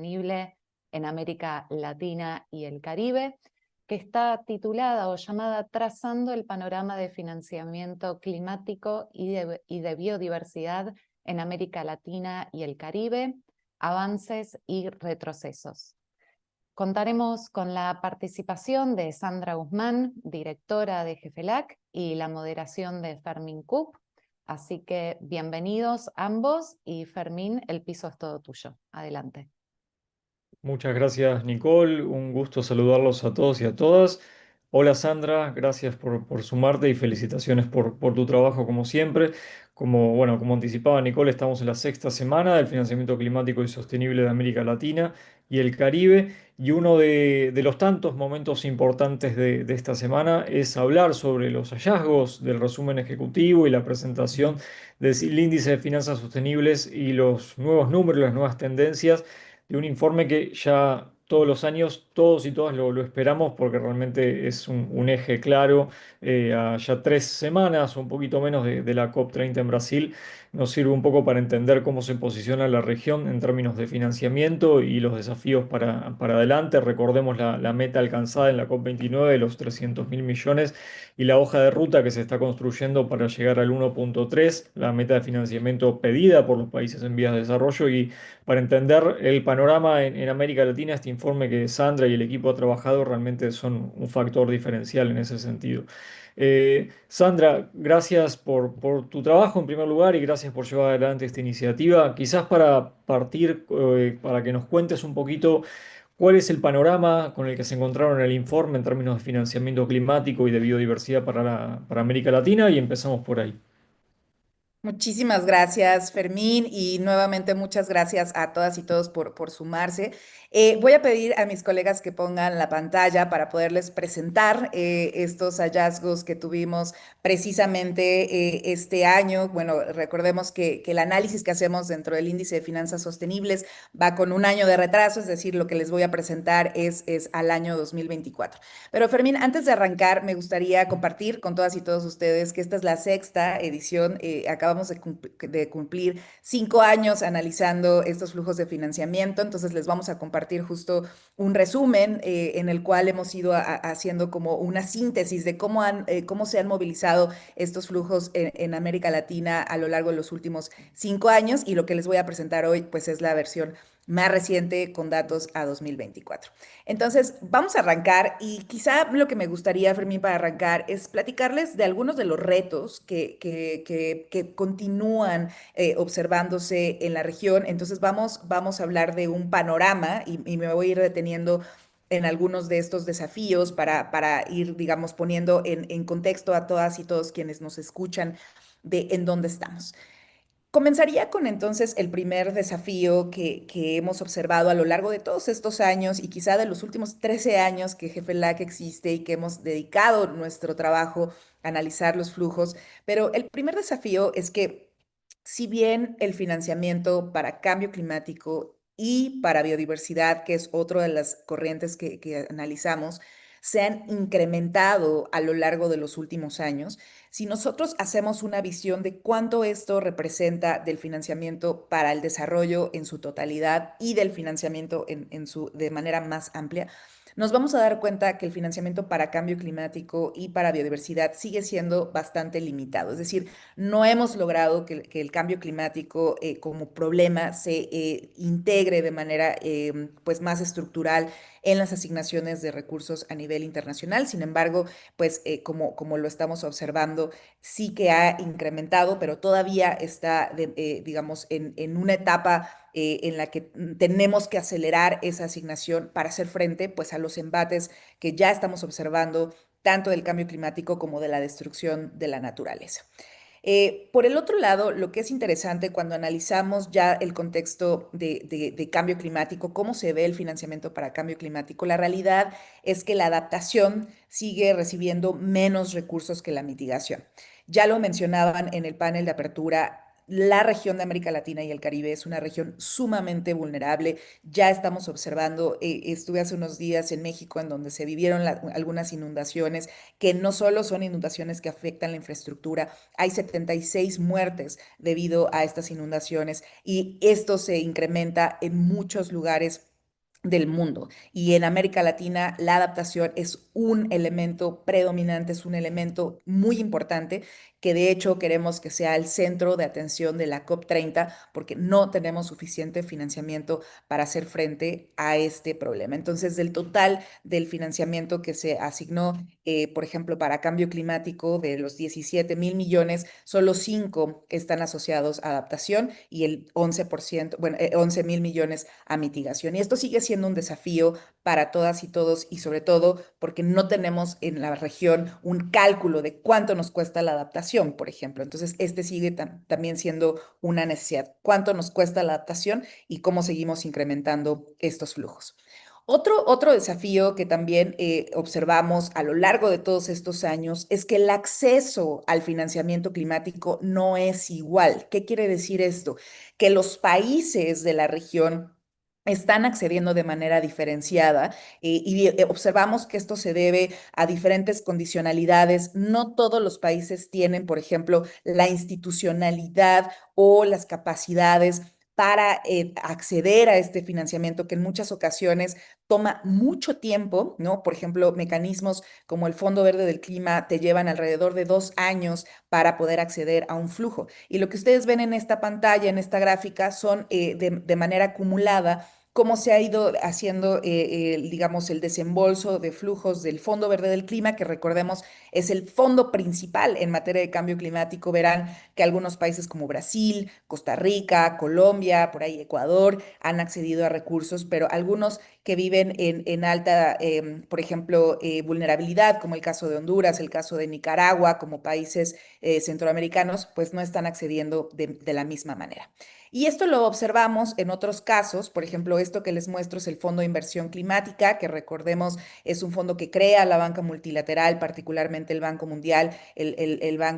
sostenible en América Latina y el Caribe, que está titulada o llamada Trazando el panorama de financiamiento climático y de biodiversidad en América Latina y el Caribe, avances y retrocesos. Contaremos con la participación de Sandra Guzmán, directora de GEFELAC, y la moderación de Fermín Cup. Así que bienvenidos ambos y Fermín, el piso es todo tuyo. Adelante. Muchas gracias, Nicole. Un gusto saludarlos a todos y a todas. Hola, Sandra. Gracias por sumarte y felicitaciones por tu trabajo como siempre. Como anticipaba Nicole, estamos en la sexta semana del financiamiento climático y sostenible de América Latina y el Caribe. Y uno de los tantos momentos importantes de esta semana es hablar sobre los hallazgos del resumen ejecutivo y la presentación del índice de finanzas sostenibles y los nuevos números, las nuevas tendencias de un informe que ya todos los años, todos y todas lo esperamos porque realmente es un eje claro. A ya 3 semanas o un poquito menos de la COP30 en Brasil, nos sirve un poco para entender cómo se posiciona la región en términos de financiamiento y los desafíos para adelante. Recordemos la meta alcanzada en la COP29 de los 300.000 millones y la hoja de ruta que se está construyendo para llegar al 1,3, la meta de financiamiento pedida por los países en vías de desarrollo. Y para entender el panorama en América Latina, este informe que Sandra y el equipo ha trabajado realmente son un factor diferencial en ese sentido. Sandra, gracias por tu trabajo en primer lugar y gracias por llevar adelante esta iniciativa. Quizás para partir, para que nos cuentes un poquito cuál es el panorama con el que se encontraron en el informe en términos de financiamiento climático y de biodiversidad para América Latina y empezamos por ahí. Muchísimas gracias, Fermín, y nuevamente muchas gracias a todas y todos por sumarse. Voy a pedir a mis colegas que pongan la pantalla para poderles presentar estos hallazgos que tuvimos precisamente este año. Bueno, recordemos que el análisis que hacemos dentro del índice de finanzas sostenibles va con un año de retraso, es decir, lo que les voy a presentar es al año 2024. Pero Fermín, antes de arrancar, me gustaría compartir con todas y todos ustedes que esta es la sexta edición. Acabamos de cumplir 5 años analizando estos flujos de financiamiento, entonces les vamos a compartir justo un resumen en el cual hemos ido haciendo como una síntesis de cómo se han movilizado estos flujos en América Latina a lo largo de los últimos 5 años, y lo que les voy a presentar hoy pues es la versión más reciente con datos a 2024. Entonces, vamos a arrancar y quizá lo que me gustaría, Fermín, para arrancar es platicarles de algunos de los retos que continúan observándose en la región. Entonces, vamos a hablar de un panorama y me voy a ir deteniendo en algunos de estos desafíos para ir, digamos, poniendo en contexto a todas y todos quienes nos escuchan de en dónde estamos. Comenzaría con entonces el primer desafío que hemos observado a lo largo de todos estos años y quizá de los últimos 13 años que GFLAC existe y que hemos dedicado nuestro trabajo a analizar los flujos. Pero el primer desafío es que si bien el financiamiento para cambio climático y para biodiversidad, que es otra de las corrientes que analizamos, se han incrementado a lo largo de los últimos años, si nosotros hacemos una visión de cuánto esto representa del financiamiento para el desarrollo en su totalidad y del financiamiento de manera más amplia, nos vamos a dar cuenta que el financiamiento para cambio climático y para biodiversidad sigue siendo bastante limitado. Es decir, no hemos logrado que el cambio climático como problema se integre de manera pues más estructural en las asignaciones de recursos a nivel internacional. Sin embargo, pues como lo estamos observando, sí que ha incrementado, pero todavía está, digamos, en una etapa en la que tenemos que acelerar esa asignación para hacer frente pues a los embates que ya estamos observando tanto del cambio climático como de la destrucción de la naturaleza. Por el otro lado, lo que es interesante cuando analizamos ya el contexto de cambio climático, cómo se ve el financiamiento para cambio climático, la realidad es que la adaptación sigue recibiendo menos recursos que la mitigación. Ya lo mencionaban en el panel de apertura. La región de América Latina y el Caribe es una región sumamente vulnerable. Ya estamos observando, estuve hace unos días en México en donde se vivieron algunas inundaciones que no solo son inundaciones que afectan la infraestructura, hay 76 muertes debido a estas inundaciones y esto se incrementa en muchos lugares del mundo. Y en América Latina la adaptación es un elemento predominante, es un elemento muy importante que de hecho queremos que sea el centro de atención de la COP30 porque no tenemos suficiente financiamiento para hacer frente a este problema. Entonces, del total del financiamiento que se asignó, por ejemplo, para cambio climático, de los 17.000 millones, solo 5 están asociados a adaptación y el 11%, bueno, 11.000 millones a mitigación. Y esto sigue siendo un desafío para todas y todos y sobre todo porque no tenemos en la región un cálculo de cuánto nos cuesta la adaptación, por ejemplo. Entonces, este sigue también siendo una necesidad. ¿Cuánto nos cuesta la adaptación y cómo seguimos incrementando estos flujos? Otro desafío que también observamos a lo largo de todos estos años es que el acceso al financiamiento climático no es igual. ¿Qué quiere decir esto? Que los países de la región están accediendo de manera diferenciada y observamos que esto se debe a diferentes condicionalidades. No todos los países tienen, por ejemplo, la institucionalidad o las capacidades para acceder a este financiamiento que en muchas ocasiones toma mucho tiempo, ¿no? Por ejemplo, mecanismos como el Fondo Verde del Clima te llevan alrededor de 2 años para poder acceder a un flujo. Y lo que ustedes ven en esta pantalla, en esta gráfica, son de manera acumulada cómo se ha ido haciendo, digamos, el desembolso de flujos del Fondo Verde del Clima, que recordemos es el fondo principal en materia de cambio climático. Verán que algunos países como Brasil, Costa Rica, Colombia, por ahí Ecuador, han accedido a recursos, pero algunos que viven en alta, por ejemplo, vulnerabilidad, como el caso de Honduras, el caso de Nicaragua, como países centroamericanos, pues no están accediendo de la misma manera. Y esto lo observamos en otros casos, por ejemplo, esto que les muestro es el Fondo de Inversión Climática, que recordemos es un fondo que crea la banca multilateral, particularmente el Banco Mundial,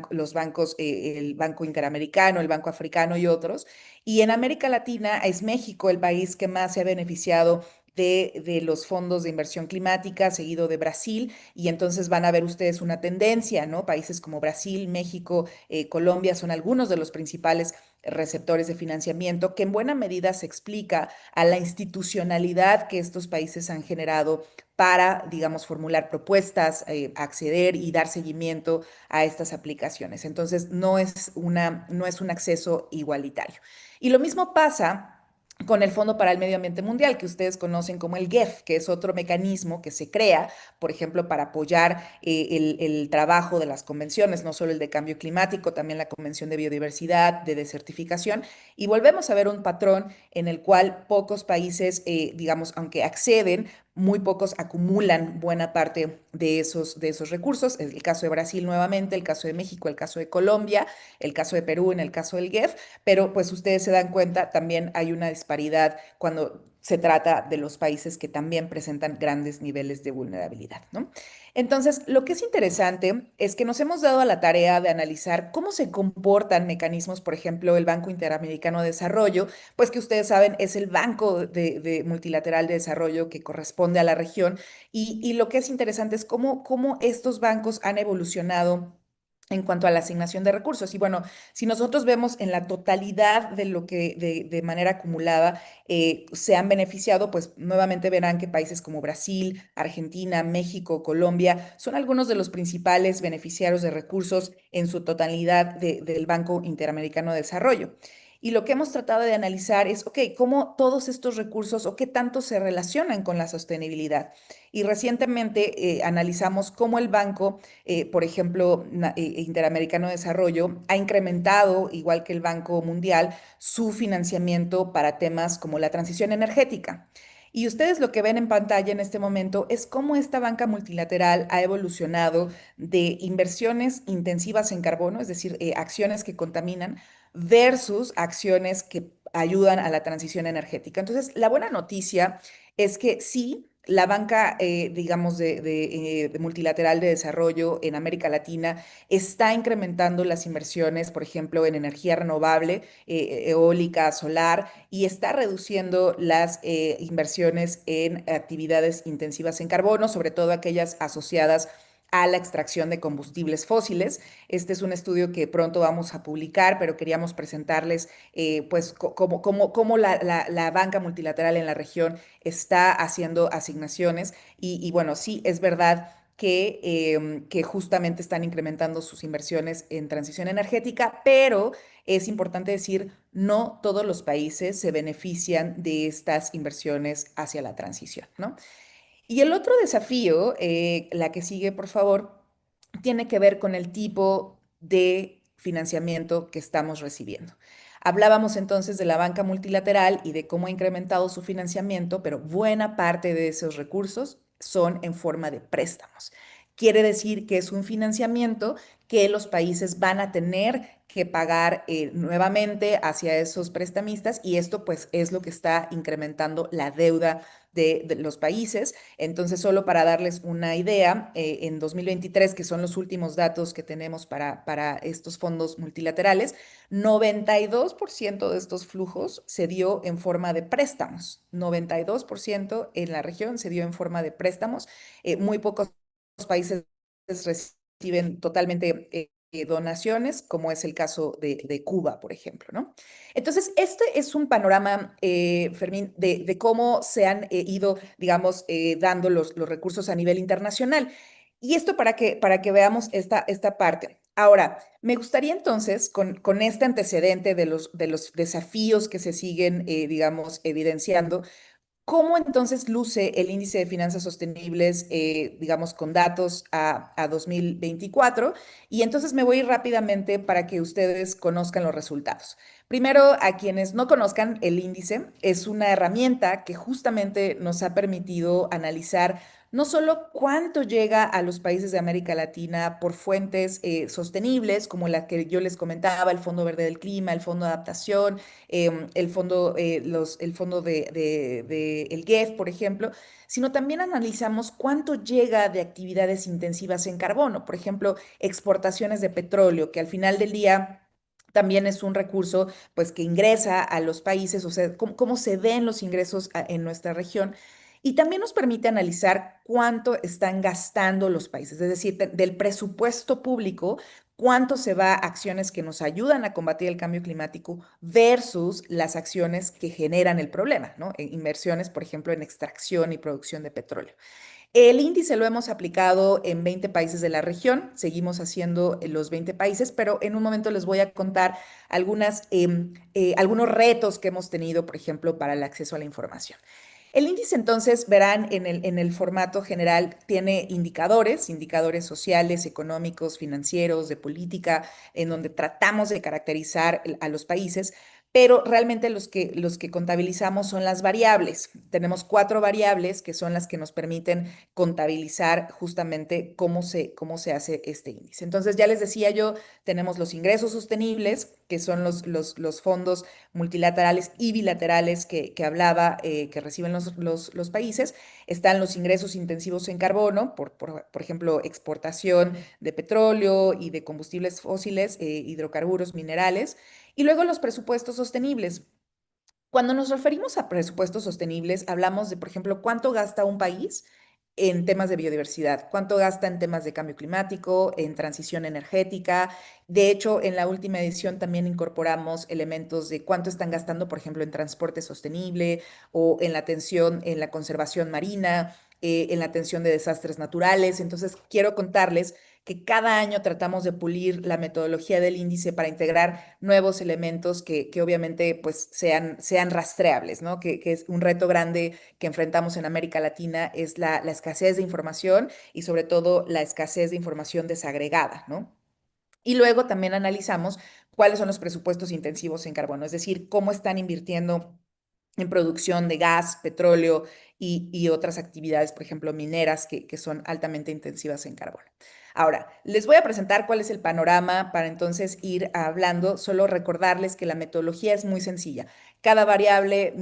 los bancos, el Banco Interamericano, el Banco Africano y otros. Y en América Latina es México el país que más se ha beneficiado de los fondos de inversión climática, seguido de Brasil, y entonces van a ver ustedes una tendencia, ¿no? Países como Brasil, México, Colombia son algunos de los principales receptores de financiamiento, que en buena medida se explica a la institucionalidad que estos países han generado para, digamos, formular propuestas, acceder y dar seguimiento a estas aplicaciones. Entonces, no es un acceso igualitario. Y lo mismo pasa con el Fondo para el Medio Ambiente Mundial, que ustedes conocen como el GEF, que es otro mecanismo que se crea, por ejemplo, para apoyar el trabajo de las convenciones, no solo el de cambio climático, también la Convención de Biodiversidad, de desertificación, y volvemos a ver un patrón en el cual pocos países, digamos, aunque acceden, muy pocos acumulan buena parte de esos recursos. Es el caso de Brasil nuevamente, el caso de México, el caso de Colombia, el caso de Perú en el caso del GEF, pero pues ustedes se dan cuenta, también hay una disparidad cuando se trata de los países que también presentan grandes niveles de vulnerabilidad, ¿no? Entonces, lo que es interesante es que nos hemos dado a la tarea de analizar cómo se comportan mecanismos, por ejemplo, el Banco Interamericano de Desarrollo, pues que ustedes saben es el banco multilateral de desarrollo que corresponde a la región, y lo que es interesante es cómo estos bancos han evolucionado en cuanto a la asignación de recursos. Y bueno, si nosotros vemos en la totalidad de lo que de manera acumulada se han beneficiado, pues nuevamente verán que países como Brasil, Argentina, México, Colombia son algunos de los principales beneficiarios de recursos en su totalidad del Banco Interamericano de Desarrollo. Y lo que hemos tratado de analizar es, ok, cómo todos estos recursos o qué tanto se relacionan con la sostenibilidad. Y recientemente analizamos cómo el banco, por ejemplo, Interamericano de Desarrollo, ha incrementado, igual que el Banco Mundial, su financiamiento para temas como la transición energética. Y ustedes lo que ven en pantalla en este momento es cómo esta banca multilateral ha evolucionado de inversiones intensivas en carbono, es decir, acciones que contaminan, versus acciones que ayudan a la transición energética. Entonces, la buena noticia es que sí, la banca, digamos, de multilateral de desarrollo en América Latina está incrementando las inversiones, por ejemplo, en energía renovable, eólica, solar, y está reduciendo las inversiones en actividades intensivas en carbono, sobre todo aquellas asociadas a la extracción de combustibles fósiles. Este es un estudio que pronto vamos a publicar, pero queríamos presentarles pues cómo la banca multilateral en la región está haciendo asignaciones y bueno, sí, es verdad que justamente están incrementando sus inversiones en transición energética, pero es importante decir, no todos los países se benefician de estas inversiones hacia la transición, ¿no? Y el otro desafío, la que sigue, por favor, tiene que ver con el tipo de financiamiento que estamos recibiendo. Hablábamos entonces de la banca multilateral y de cómo ha incrementado su financiamiento, pero buena parte de esos recursos son en forma de préstamos. Quiere decir que es un financiamiento que los países van a tener que pagar nuevamente hacia esos prestamistas y esto pues es lo que está incrementando la deuda de los países. Entonces, solo para darles una idea, en 2023, que son los últimos datos que tenemos para estos fondos multilaterales, 92% de estos flujos se dio en forma de préstamos. 92% en la región se dio en forma de préstamos. Muy pocos países reciben totalmente donaciones, como es el caso de Cuba, por ejemplo, ¿no? Entonces, este es un panorama, Fermín, de cómo se han ido, digamos, dando los recursos a nivel internacional. Y esto para que veamos esta parte. Ahora, me gustaría entonces, con este antecedente de los desafíos que se siguen, digamos, evidenciando, ¿cómo entonces luce el índice de finanzas sostenibles, digamos, con datos a 2024? Y entonces me voy a ir rápidamente para que ustedes conozcan los resultados. Primero, a quienes no conozcan, el índice es una herramienta que justamente nos ha permitido analizar no solo cuánto llega a los países de América Latina por fuentes sostenibles, como la que yo les comentaba, el Fondo Verde del Clima, el Fondo de Adaptación, el fondo el GEF, por ejemplo, sino también analizamos cuánto llega de actividades intensivas en carbono, por ejemplo, exportaciones de petróleo, que al final del día también es un recurso pues que ingresa a los países, o sea, cómo se ven los ingresos en nuestra región. Y también nos permite analizar cuánto están gastando los países, es decir, del presupuesto público, cuánto se va a acciones que nos ayudan a combatir el cambio climático versus las acciones que generan el problema, ¿no? Inversiones, por ejemplo, en extracción y producción de petróleo. El índice lo hemos aplicado en 20 países de la región, seguimos haciendo los 20 países, pero en un momento les voy a contar algunos retos que hemos tenido, por ejemplo, para el acceso a la información. El índice, entonces, verán en el formato general, tiene indicadores sociales, económicos, financieros, de política, en donde tratamos de caracterizar a los países, pero realmente los que contabilizamos son las variables. Tenemos 4 variables que son las que nos permiten contabilizar justamente cómo se hace este índice. Entonces, ya les decía yo, tenemos los ingresos sostenibles, que son los fondos multilaterales y bilaterales que hablaba, que reciben los países. Están los ingresos intensivos en carbono, por ejemplo, exportación de petróleo y de combustibles fósiles, hidrocarburos, minerales. Y luego los presupuestos sostenibles. Cuando nos referimos a presupuestos sostenibles, hablamos de, por ejemplo, cuánto gasta un país en temas de biodiversidad, cuánto gasta en temas de cambio climático, en transición energética. De hecho, en la última edición también incorporamos elementos de cuánto están gastando, por ejemplo, en transporte sostenible o en la atención, en la conservación marina, en la atención de desastres naturales. Entonces, quiero contarles que cada año tratamos de pulir la metodología del índice para integrar nuevos elementos que obviamente pues sean rastreables, ¿no? Que es un reto grande que enfrentamos en América Latina, es la escasez de información y sobre todo la escasez de información desagregada, ¿no? Y luego también analizamos cuáles son los presupuestos intensivos en carbono, es decir, cómo están invirtiendo en producción de gas, petróleo y otras actividades, por ejemplo, mineras, que son altamente intensivas en carbono. Ahora, les voy a presentar cuál es el panorama para entonces ir hablando, solo recordarles que la metodología es muy sencilla. Cada variable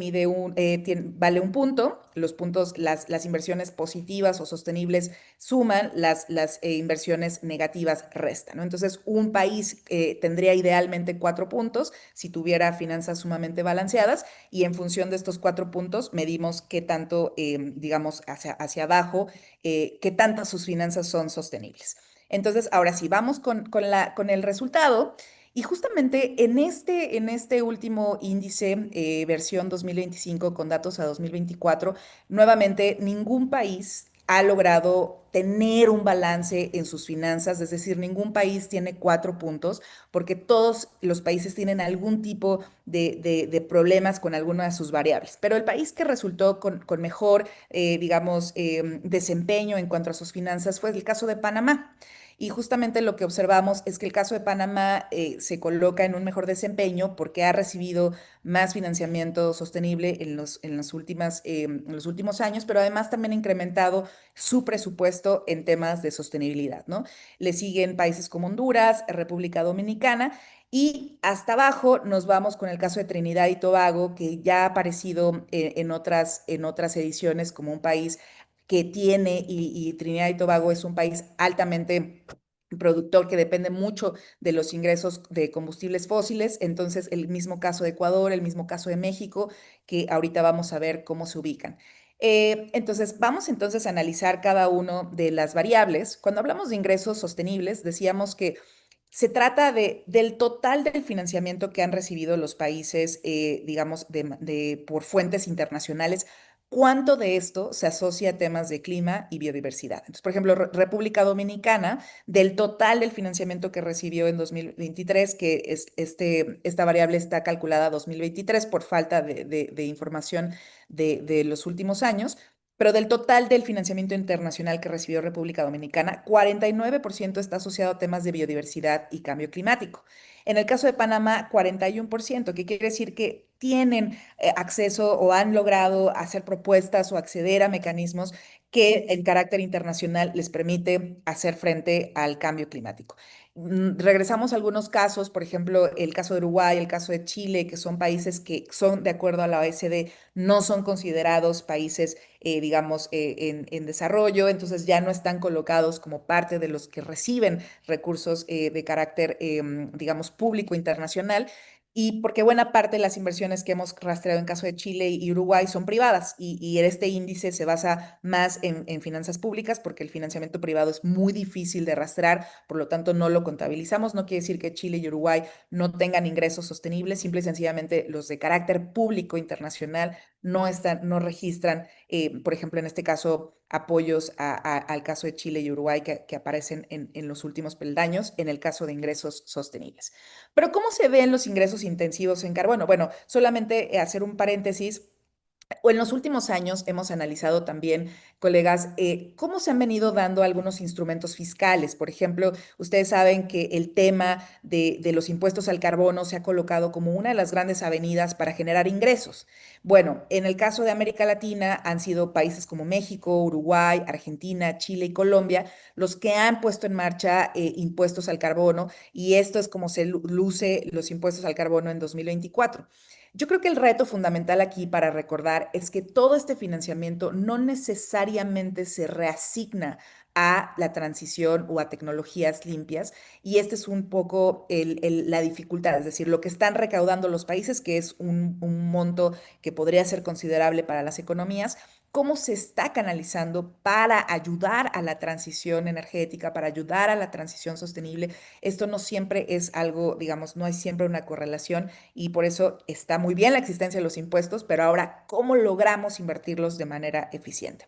vale un punto. Los puntos, las inversiones positivas o sostenibles suman, las inversiones negativas restan, ¿no? Entonces, un país tendría idealmente 4 puntos si tuviera finanzas sumamente balanceadas, y en función de estos 4 puntos medimos qué tanto, digamos, hacia abajo, qué tantas sus finanzas son sostenibles. Entonces, ahora sí, vamos con el resultado. Y justamente en este último índice, versión 2025 con datos a 2024, nuevamente ningún país ha logrado tener un balance en sus finanzas, es decir, ningún país tiene 4 puntos, porque todos los países tienen algún tipo de problemas con alguna de sus variables. Pero el país que resultó con mejor, digamos, desempeño en cuanto a sus finanzas fue el caso de Panamá. Y justamente lo que observamos es que el caso de Panamá se coloca en un mejor desempeño porque ha recibido más financiamiento sostenible en los últimos años, pero además también ha incrementado su presupuesto en temas de sostenibilidad, ¿no? Le siguen países como Honduras, República Dominicana, y hasta abajo nos vamos con el caso de Trinidad y Tobago, que ya ha aparecido en otras ediciones como un país que tiene, y Trinidad y Tobago es un país altamente productor que depende mucho de los ingresos de combustibles fósiles. Entonces, el mismo caso de Ecuador, el mismo caso de México, que ahorita vamos a ver cómo se ubican. Entonces, vamos entonces a analizar cada una de las variables. Cuando hablamos de ingresos sostenibles, decíamos que se trata del total del financiamiento que han recibido los países, digamos, por fuentes internacionales. ¿Cuánto de esto se asocia a temas de clima y biodiversidad? Entonces, por ejemplo, República Dominicana, del total del financiamiento que recibió en 2023, que esta variable está calculada a 2023 por falta de información de los últimos años, pero del total del financiamiento internacional que recibió República Dominicana, 49% está asociado a temas de biodiversidad y cambio climático. En el caso de Panamá, 41%, que quiere decir que tienen acceso o han logrado hacer propuestas o acceder a mecanismos que en carácter internacional les permite hacer frente al cambio climático. Regresamos a algunos casos, por ejemplo, el caso de Uruguay, el caso de Chile, que son países que son, de acuerdo a la OECD, no son considerados países, digamos, en desarrollo. Entonces ya no están colocados como parte de los que reciben recursos de carácter, digamos, público internacional. Y porque buena parte de las inversiones que hemos rastreado en caso de Chile y Uruguay son privadas, y este índice se basa más en finanzas públicas, porque el financiamiento privado es muy difícil de rastrear, por lo tanto no lo contabilizamos. No quiere decir que Chile y Uruguay no tengan ingresos sostenibles, simple y sencillamente los de carácter público internacional no registran, por ejemplo, en este caso, apoyos al caso de Chile y Uruguay que aparecen en los últimos peldaños en el caso de ingresos sostenibles. Pero ¿cómo se ven los ingresos intensivos en carbono? Bueno, solamente hacer un paréntesis. O en los últimos años hemos analizado también, colegas, cómo se han venido dando algunos instrumentos fiscales. Por ejemplo, ustedes saben que el tema de los impuestos al carbono se ha colocado como una de las grandes avenidas para generar ingresos. Bueno, en el caso de América Latina han sido países como México, Uruguay, Argentina, Chile y Colombia los que han puesto en marcha impuestos al carbono, y esto es como se luce los impuestos al carbono en 2024. Yo creo que el reto fundamental aquí para recordar es que todo este financiamiento no necesariamente se reasigna a la transición o a tecnologías limpias, y este es un poco la dificultad, es decir, lo que están recaudando los países, que es un monto que podría ser considerable para las economías, cómo se está canalizando para ayudar a la transición energética, para ayudar a la transición sostenible. Esto no siempre es algo, digamos, no hay siempre una correlación, y por eso está muy bien la existencia de los impuestos, pero ahora, ¿cómo logramos invertirlos de manera eficiente?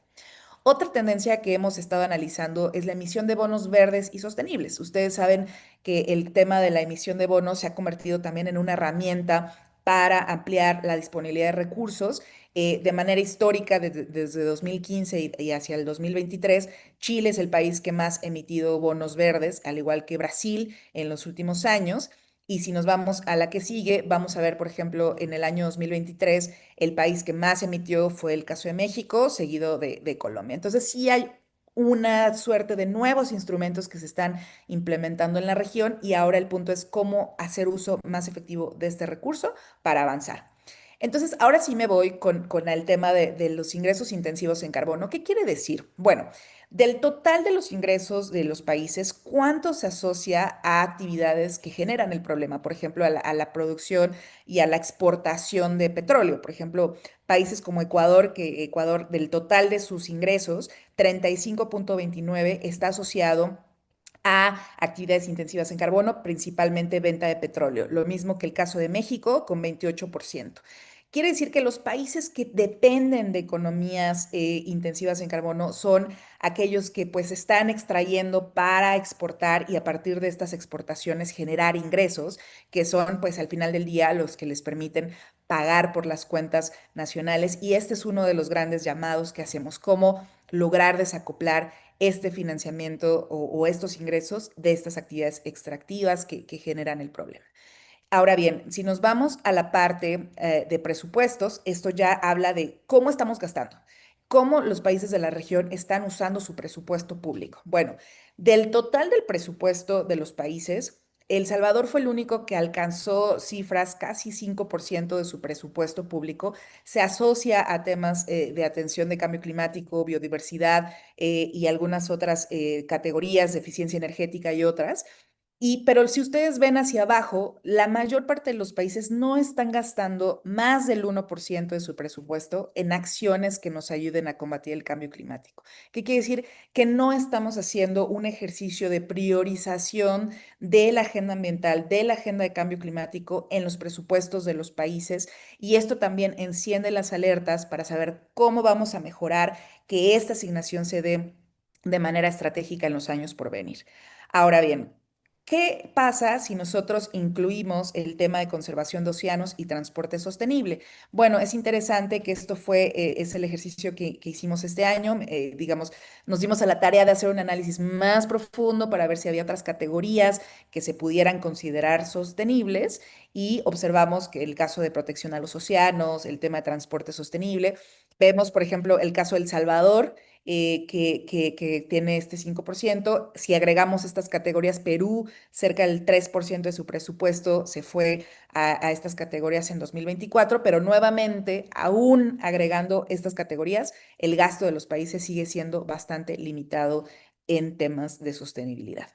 Otra tendencia que hemos estado analizando es la emisión de bonos verdes y sostenibles. Ustedes saben que el tema de la emisión de bonos se ha convertido también en una herramienta para ampliar la disponibilidad de recursos. De manera histórica, desde 2015 y hacia el 2023, Chile es el país que más ha emitido bonos verdes, al igual que Brasil en los últimos años. Y si nos vamos a la que sigue, vamos a ver, por ejemplo, en el año 2023, el país que más emitió fue el caso de México, seguido de Colombia. Entonces, sí hay una suerte de nuevos instrumentos que se están implementando en la región, y ahora el punto es cómo hacer uso más efectivo de este recurso para avanzar. Entonces, ahora sí me voy con el tema de los ingresos intensivos en carbono. ¿Qué quiere decir? Bueno, del total de los ingresos de los países, ¿cuánto se asocia a actividades que generan el problema? Por ejemplo, a la producción y a la exportación de petróleo. Por ejemplo, países como Ecuador, que Ecuador del total de sus ingresos, 35,29 está asociado a actividades intensivas en carbono, principalmente venta de petróleo. Lo mismo que el caso de México, con 28%. Quiere decir que los países que dependen de economías intensivas en carbono son aquellos que pues están extrayendo para exportar y a partir de estas exportaciones generar ingresos, que son pues al final del día los que les permiten pagar por las cuentas nacionales. Y este es uno de los grandes llamados que hacemos, cómo lograr desacoplar este financiamiento o estos ingresos de estas actividades extractivas que generan el problema. Ahora bien, si nos vamos a la parte de presupuestos, esto ya habla de cómo estamos gastando, cómo los países de la región están usando su presupuesto público. Bueno, del total del presupuesto de los países, El Salvador fue el único que alcanzó cifras, casi 5% de su presupuesto público, se asocia a temas de atención de cambio climático, biodiversidad y algunas otras categorías de eficiencia energética y otras. Pero si ustedes ven hacia abajo, la mayor parte de los países no están gastando más del 1% de su presupuesto en acciones que nos ayuden a combatir el cambio climático. ¿Qué quiere decir? Que no estamos haciendo un ejercicio de priorización de la agenda ambiental, de la agenda de cambio climático en los presupuestos de los países. Y esto también enciende las alertas para saber cómo vamos a mejorar que esta asignación se dé de manera estratégica en los años por venir. Ahora bien, ¿qué pasa si nosotros incluimos el tema de conservación de océanos y transporte sostenible? Bueno, es interesante que esto es el ejercicio que hicimos este año. Digamos, nos dimos a la tarea de hacer un análisis más profundo para ver si había otras categorías que se pudieran considerar sostenibles y observamos que el caso de protección a los océanos, el tema de transporte sostenible. Vemos, por ejemplo, el caso de El Salvador, que tiene este 5%. Si agregamos estas categorías, Perú, cerca del 3% de su presupuesto se fue a estas categorías en 2024, pero nuevamente, aún agregando estas categorías, el gasto de los países sigue siendo bastante limitado en temas de sostenibilidad.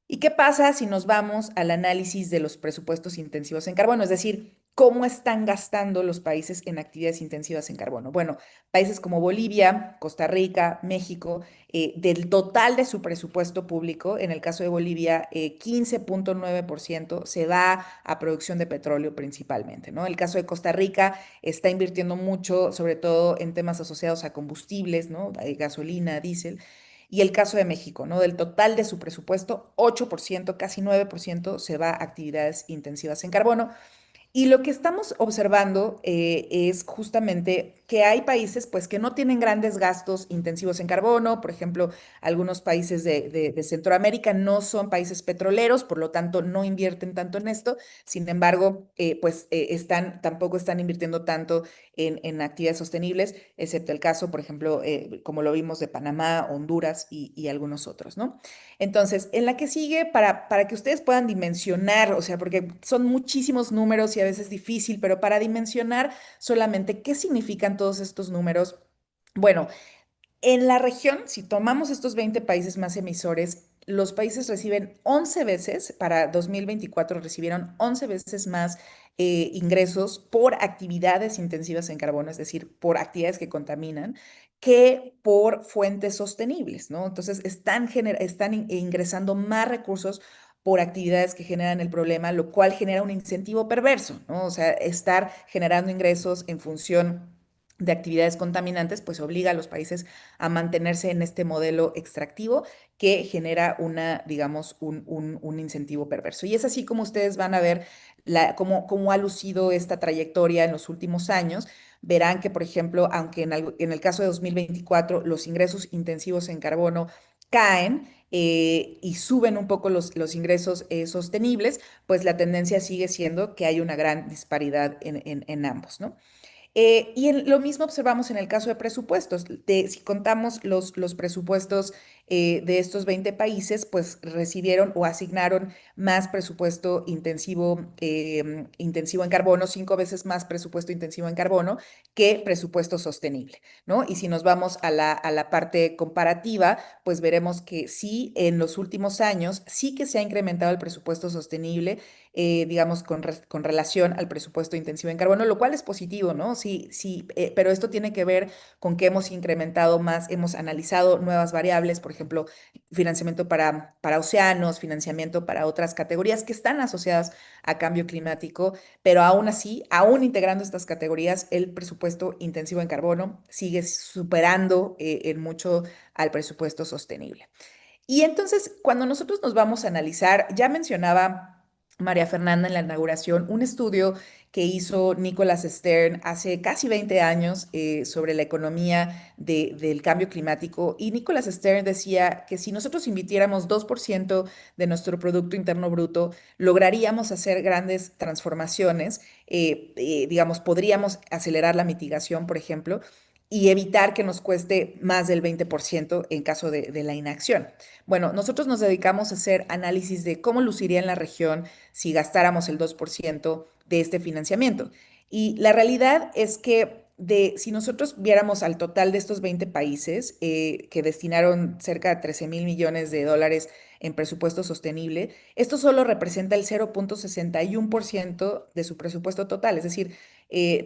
¿Y qué pasa si nos vamos al análisis de los presupuestos intensivos en carbono? Es decir, ¿cómo están gastando los países en actividades intensivas en carbono? Bueno, países como Bolivia, Costa Rica, México, del total de su presupuesto público, en el caso de Bolivia, 15,9% se va a producción de petróleo principalmente, ¿no? El caso de Costa Rica está invirtiendo mucho, sobre todo en temas asociados a combustibles, ¿no? Gasolina, diésel. Y el caso de México, ¿no? Del total de su presupuesto, 8%, casi 9% se va a actividades intensivas en carbono. Y lo que estamos observando es justamente que hay países pues, que no tienen grandes gastos intensivos en carbono. Por ejemplo, algunos países de Centroamérica no son países petroleros, por lo tanto no invierten tanto en esto. Sin embargo, tampoco están invirtiendo tanto en actividades sostenibles, excepto el caso, por ejemplo, como lo vimos de Panamá, Honduras y algunos otros, ¿no? Entonces, en la que sigue, para que ustedes puedan dimensionar, o sea, porque son muchísimos números y a veces es difícil, pero para dimensionar solamente qué significan todos estos números. Bueno, en la región, si tomamos estos 20 países más emisores, los países reciben 11 veces, para 2024 recibieron 11 veces más ingresos por actividades intensivas en carbono, es decir, por actividades que contaminan, que por fuentes sostenibles, ¿no? Entonces, están ingresando más recursos por actividades que generan el problema, lo cual genera un incentivo perverso, ¿no? O sea, estar generando ingresos en función de actividades contaminantes, pues obliga a los países a mantenerse en este modelo extractivo que genera digamos, un incentivo perverso. Y es así como ustedes van a ver cómo ha lucido esta trayectoria en los últimos años. Verán que, por ejemplo, aunque en el caso de 2024 los ingresos intensivos en carbono caen, y suben un poco los ingresos sostenibles, pues la tendencia sigue siendo que hay una gran disparidad en ambos, ¿no? Lo mismo observamos en el caso de presupuestos. Si contamos los presupuestos de estos 20 países, pues recibieron o asignaron más presupuesto intensivo en carbono, 5 veces más presupuesto intensivo en carbono que presupuesto sostenible, ¿no? Y si nos vamos a la parte comparativa, pues veremos que sí, en los últimos años sí que se ha incrementado el presupuesto sostenible, digamos, con relación al presupuesto intensivo en carbono, lo cual es positivo, ¿no? Sí, sí, pero esto tiene que ver con que hemos incrementado más, hemos analizado nuevas variables, por ejemplo, financiamiento para océanos, financiamiento para otras categorías que están asociadas a cambio climático, pero aún así, aún integrando estas categorías, el presupuesto intensivo en carbono sigue superando en mucho al presupuesto sostenible. Y entonces, cuando nosotros nos vamos a analizar, ya mencionaba María Fernanda en la inauguración un estudio que hizo Nicholas Stern hace casi 20 años sobre la economía del cambio climático. Y Nicholas Stern decía que si nosotros invirtiéramos 2% de nuestro Producto Interno Bruto, lograríamos hacer grandes transformaciones. Digamos, podríamos acelerar la mitigación, por ejemplo, y evitar que nos cueste más del 20% en caso de la inacción. Bueno, nosotros nos dedicamos a hacer análisis de cómo luciría en la región si gastáramos el 2% de este financiamiento. Y la realidad es que si nosotros viéramos al total de estos 20 países que destinaron cerca de 13.000 millones de dólares en presupuesto sostenible, esto solo representa el 0.61% de su presupuesto total. Es decir,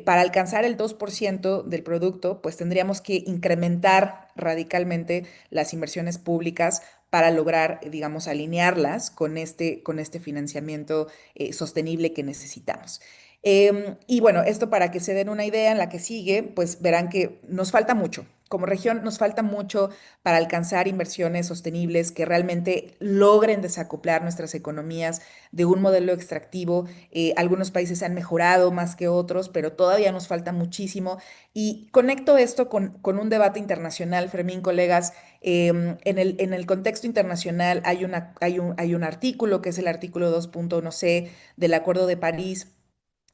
para alcanzar el 2% del producto, pues tendríamos que incrementar radicalmente las inversiones públicas para lograr, digamos, alinearlas con este financiamiento sostenible que necesitamos. Y bueno, esto para que se den una idea en la que sigue, pues verán que nos falta mucho. Como región nos falta mucho para alcanzar inversiones sostenibles que realmente logren desacoplar nuestras economías de un modelo extractivo. Algunos países han mejorado más que otros, pero todavía nos falta muchísimo. Y conecto esto con un debate internacional, Fermín, colegas. En el contexto internacional hay un artículo que es el artículo 2.1c del Acuerdo de París,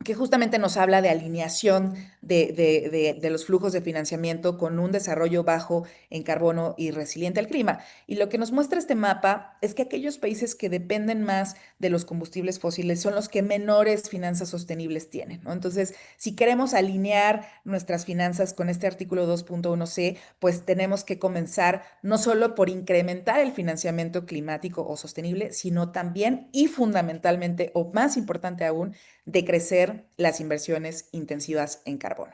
que justamente nos habla de alineación de los flujos de financiamiento con un desarrollo bajo en carbono y resiliente al clima. Y lo que nos muestra este mapa es que aquellos países que dependen más de los combustibles fósiles son los que menores finanzas sostenibles tienen, ¿no? Entonces, si queremos alinear nuestras finanzas con este artículo 2.1c, pues tenemos que comenzar no solo por incrementar el financiamiento climático o sostenible, sino también y fundamentalmente, o más importante aún, de crecer las inversiones intensivas en carbono.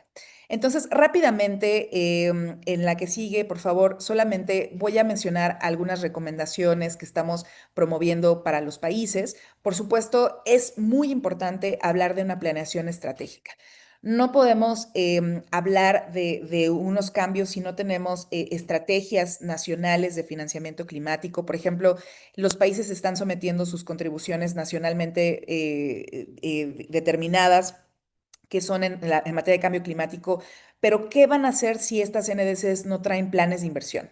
Entonces, rápidamente, en la que sigue, por favor, solamente voy a mencionar algunas recomendaciones que estamos promoviendo para los países. Por supuesto, es muy importante hablar de una planeación estratégica. No podemos hablar de unos cambios si no tenemos estrategias nacionales de financiamiento climático. Por ejemplo, los países están sometiendo sus contribuciones nacionalmente determinadas que son en materia de cambio climático, pero ¿qué van a hacer si estas NDCs no traen planes de inversión?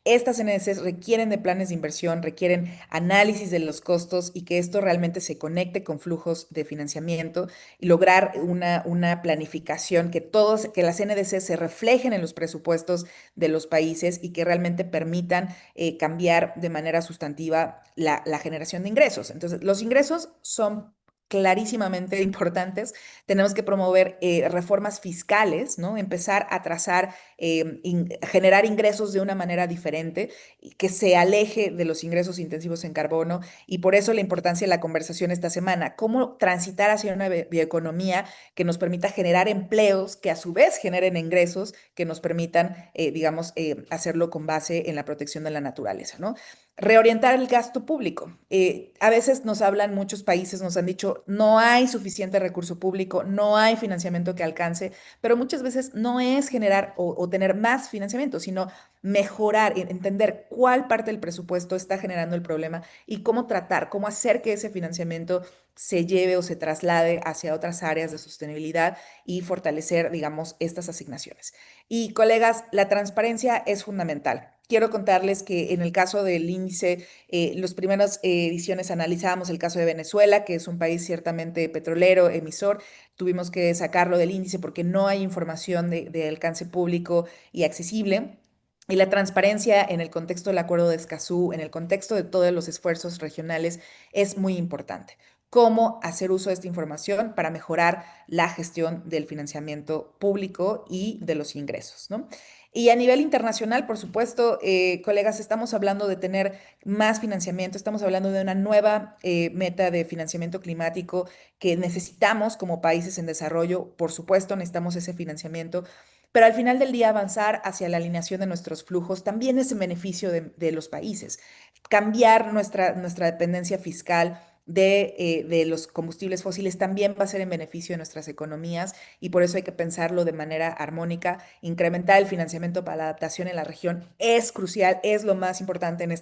Estas NDCs requieren de planes de inversión, requieren análisis de los costos y que esto realmente se conecte con flujos de financiamiento y lograr una planificación que las NDCs se reflejen en los presupuestos de los países y que realmente permitan cambiar de manera sustantiva la generación de ingresos. Entonces, los ingresos son clarísimamente importantes. Tenemos que promover reformas fiscales, ¿no? Empezar a trazar, generar ingresos de una manera diferente, que se aleje de los ingresos intensivos en carbono, y por eso la importancia de la conversación esta semana, cómo transitar hacia una bioeconomía que nos permita generar empleos, que a su vez generen ingresos, que nos permitan, digamos, hacerlo con base en la protección de la naturaleza, ¿no? Reorientar el gasto público. A veces nos hablan, muchos países nos han dicho, no hay suficiente recurso público, no hay financiamiento que alcance, pero muchas veces no es generar o tener más financiamiento, sino mejorar, entender cuál parte del presupuesto está generando el problema y cómo tratar, cómo hacer que ese financiamiento se lleve o se traslade hacia otras áreas de sostenibilidad y fortalecer, digamos, estas asignaciones. Y colegas, la transparencia es fundamental. quiero contarles que en el caso del índice, las primeras ediciones analizábamos el caso de Venezuela, que es un país ciertamente petrolero, emisor. Tuvimos que sacarlo del índice porque no hay información de alcance público y accesible. Y la transparencia en el contexto del Acuerdo de Escazú, en el contexto de todos los esfuerzos regionales, es muy importante. Cómo hacer uso de esta información para mejorar la gestión del financiamiento público y de los ingresos, ¿no? Y a nivel internacional, por supuesto, colegas, estamos hablando de tener más financiamiento, estamos hablando de una nueva meta de financiamiento climático que necesitamos como países en desarrollo. Por supuesto, necesitamos ese financiamiento, pero al final del día avanzar hacia la alineación de nuestros flujos también es en beneficio de los países. Cambiar nuestra dependencia fiscal de los combustibles fósiles también va a ser en beneficio de nuestras economías y por eso hay que pensarlo de manera armónica. Incrementar el financiamiento para la adaptación en la región es crucial, es lo más importante en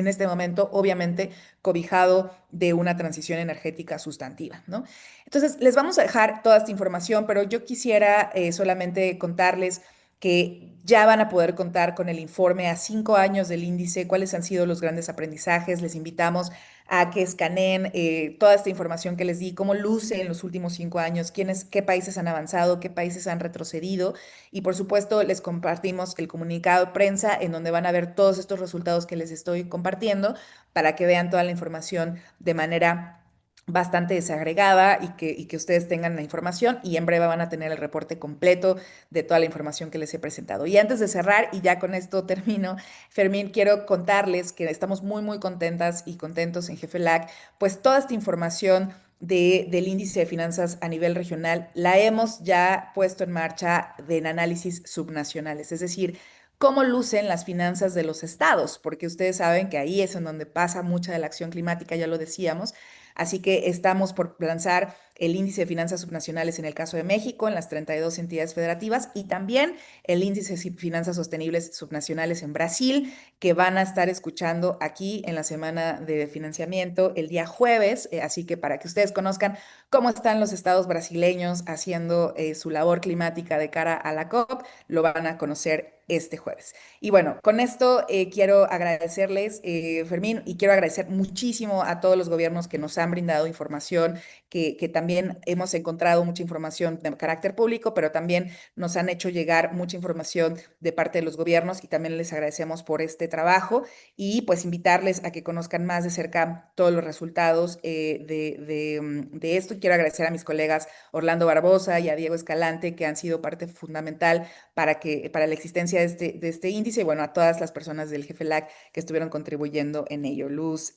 este momento, obviamente cobijado de una transición energética sustantiva, ¿no? Entonces, les vamos a dejar toda esta información, pero yo quisiera solamente contarles que ya van a poder contar con el informe a 5 años del índice, cuáles han sido los grandes aprendizajes. Les invitamos a que escaneen toda esta información que les di, cómo luce en los últimos 5 años, qué países han avanzado, qué países han retrocedido. Y por supuesto, les compartimos el comunicado de prensa en donde van a ver todos estos resultados que les estoy compartiendo para que vean toda la información de manera bastante desagregada y que ustedes tengan la información y en breve van a tener el reporte completo de toda la información que les he presentado. Y antes de cerrar, y ya con esto termino, Fermín, quiero contarles que estamos muy, muy contentas y contentos en GFLAC, pues toda esta información del índice de finanzas a nivel regional la hemos ya puesto en marcha en análisis subnacionales, es decir, cómo lucen las finanzas de los estados, porque ustedes saben que ahí es en donde pasa mucha de la acción climática, ya lo decíamos. Así que estamos por lanzar el índice de finanzas subnacionales en el caso de México, en las 32 entidades federativas, y también el índice de finanzas sostenibles subnacionales en Brasil, que van a estar escuchando aquí en la semana de financiamiento el día jueves. Así que para que ustedes conozcan cómo están los estados brasileños haciendo su labor climática de cara a la COP, lo van a conocer este jueves. Y bueno, con esto quiero agradecerles, Fermín, y quiero agradecer muchísimo a todos los gobiernos que nos han brindado información, que también hemos encontrado mucha información de carácter público, pero también nos han hecho llegar mucha información de parte de los gobiernos y también les agradecemos por este trabajo y pues invitarles a que conozcan más de cerca todos los resultados de esto. Quiero agradecer a mis colegas Orlando Barbosa y a Diego Escalante, que han sido parte fundamental para la existencia de este índice y bueno, a todas las personas del GFLAC que estuvieron contribuyendo en ello, Luz,